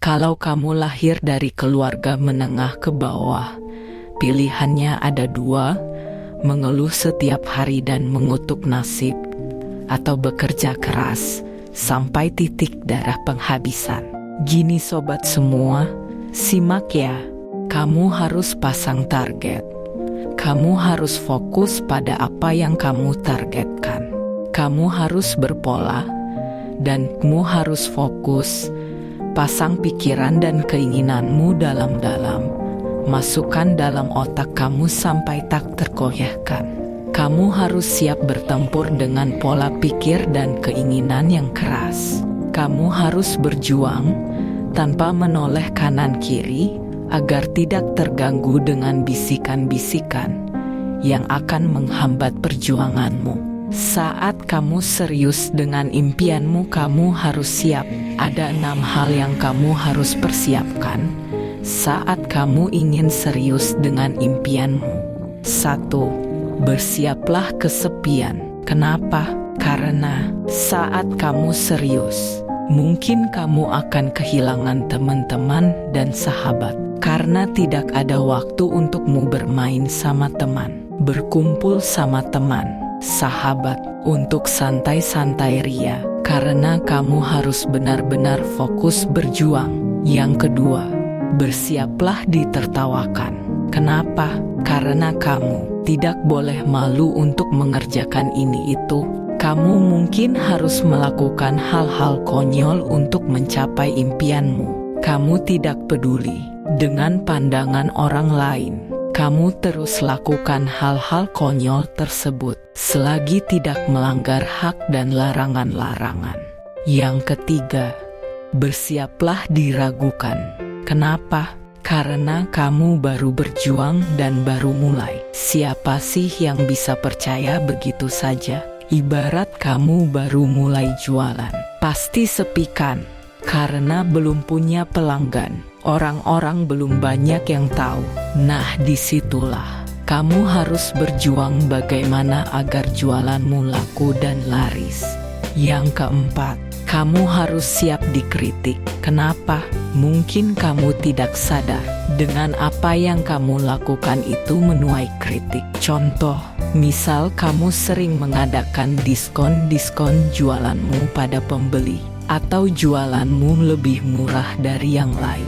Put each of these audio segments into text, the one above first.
Kalau kamu lahir dari keluarga menengah ke bawah, pilihannya ada dua, mengeluh setiap hari dan mengutuk nasib, atau bekerja keras sampai titik darah penghabisan. Gini sobat semua, simak ya, kamu harus pasang target. Kamu harus fokus pada apa yang kamu targetkan. Kamu harus berpola, dan kamu harus fokus. Pasang pikiran dan keinginanmu dalam-dalam. Masukkan dalam otak kamu sampai tak tergoyahkan. Kamu harus siap bertempur dengan pola pikir dan keinginan yang keras. Kamu harus berjuang tanpa menoleh kanan kiri agar tidak terganggu dengan bisikan-bisikan yang akan menghambat perjuanganmu. Saat kamu serius dengan impianmu, kamu harus siap. Ada 6 hal yang kamu harus persiapkan saat kamu ingin serius dengan impianmu. 1. Bersiaplah kesepian. Kenapa? Karena saat kamu serius, mungkin kamu akan kehilangan teman-teman dan sahabat. Karena tidak ada waktu untukmu bermain sama teman, berkumpul sama teman, sahabat, untuk santai-santai ria. Karena kamu harus benar-benar fokus berjuang. Yang kedua, bersiaplah ditertawakan. Kenapa? Karena kamu tidak boleh malu untuk mengerjakan ini itu. Kamu mungkin harus melakukan hal-hal konyol untuk mencapai impianmu. Kamu tidak peduli dengan pandangan orang lain. Kamu terus lakukan hal-hal konyol tersebut selagi tidak melanggar hak dan larangan-larangan. Yang ketiga, bersiaplah diragukan. Kenapa? Karena kamu baru berjuang dan baru mulai. Siapa sih yang bisa percaya begitu saja? Ibarat kamu baru mulai jualan, pasti sepi kan? Karena belum punya pelanggan. Orang-orang belum banyak yang tahu. Nah, disitulah kamu harus berjuang bagaimana agar jualanmu laku dan laris. Yang keempat, kamu harus siap dikritik. Kenapa? Mungkin kamu tidak sadar dengan apa yang kamu lakukan itu menuai kritik. Contoh, misal kamu sering mengadakan diskon-diskon jualanmu pada pembeli, atau jualanmu lebih murah dari yang lain.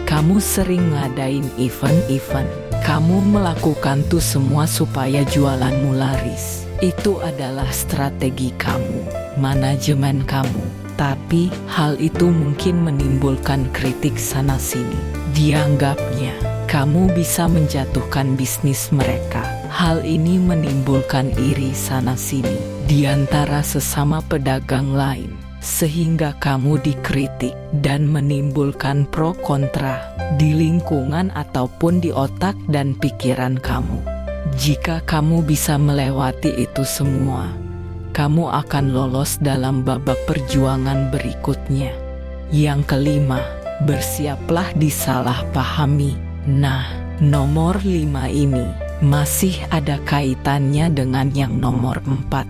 Kamu sering ngadain event-event. Kamu melakukan tuh semua supaya jualanmu laris. Itu adalah strategi kamu, manajemen kamu. Tapi hal itu mungkin menimbulkan kritik sana-sini. Dianggapnya kamu bisa menjatuhkan bisnis mereka. Hal ini menimbulkan iri sana-sini di antara sesama pedagang lain, sehingga kamu dikritik dan menimbulkan pro kontra di lingkungan ataupun di otak dan pikiran kamu. Jika kamu bisa melewati itu semua, kamu akan lolos dalam babak perjuangan berikutnya. Yang kelima, bersiaplah disalahpahami. Nah, nomor 5 ini masih ada kaitannya dengan yang nomor 4.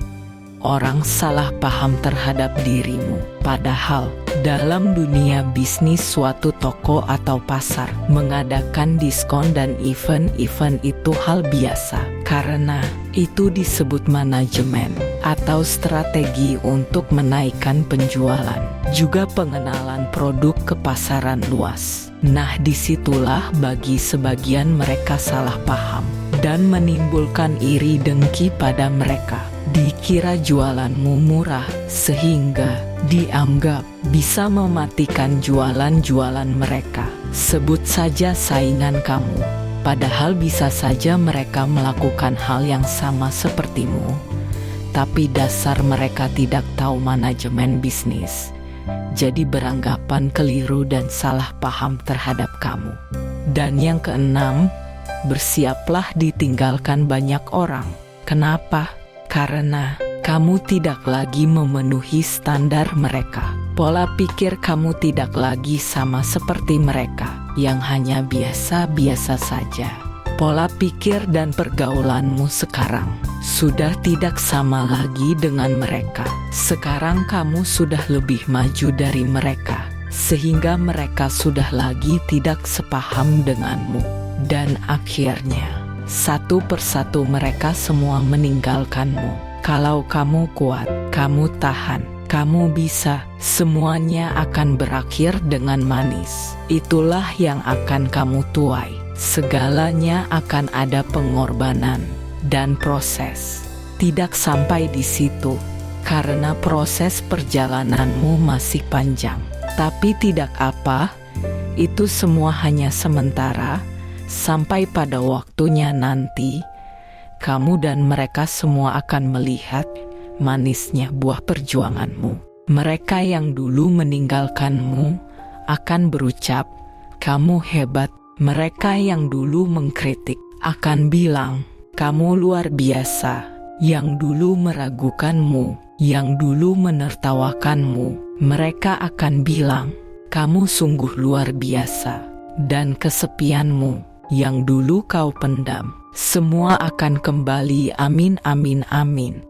Orang salah paham terhadap dirimu. Padahal dalam dunia bisnis, suatu toko atau pasar mengadakan diskon dan event-event itu hal biasa, karena itu disebut manajemen atau strategi untuk menaikkan penjualan, juga pengenalan produk ke pasaran luas. Nah, disitulah bagi sebagian mereka salah paham dan menimbulkan iri dengki pada mereka. Dikira jualanmu murah sehingga dianggap bisa mematikan jualan-jualan mereka. Sebut saja saingan kamu, padahal bisa saja mereka melakukan hal yang sama sepertimu, tapi dasar mereka tidak tahu manajemen bisnis. Jadi beranggapan keliru dan salah paham terhadap kamu. Dan yang keenam, bersiaplah ditinggalkan banyak orang. Kenapa? Karena kamu tidak lagi memenuhi standar mereka. Pola pikir kamu tidak lagi sama seperti mereka, yang hanya biasa-biasa saja. Pola pikir dan pergaulanmu sekarang sudah tidak sama lagi dengan mereka. Sekarang kamu sudah lebih maju dari mereka. sehingga mereka sudah lagi tidak sepaham denganmu. Dan akhirnya, satu persatu mereka semua meninggalkanmu. Kalau kamu kuat, kamu tahan, kamu bisa, semuanya akan berakhir dengan manis. Itulah yang akan kamu tuai. Segalanya akan ada pengorbanan dan proses. Tidak sampai di situ, karena proses perjalananmu masih panjang. Tapi tidak apa, itu semua hanya sementara, sampai pada waktunya nanti, kamu dan mereka semua akan melihat manisnya buah perjuanganmu. Mereka yang dulu meninggalkanmu akan berucap, "Kamu hebat." Mereka yang dulu mengkritik akan bilang, "Kamu luar biasa." Yang dulu meragukanmu, yang dulu menertawakanmu, mereka akan bilang, "Kamu sungguh luar biasa." Dan kesepianmu, yang dulu kau pendam, semua akan kembali. Amin, amin, amin.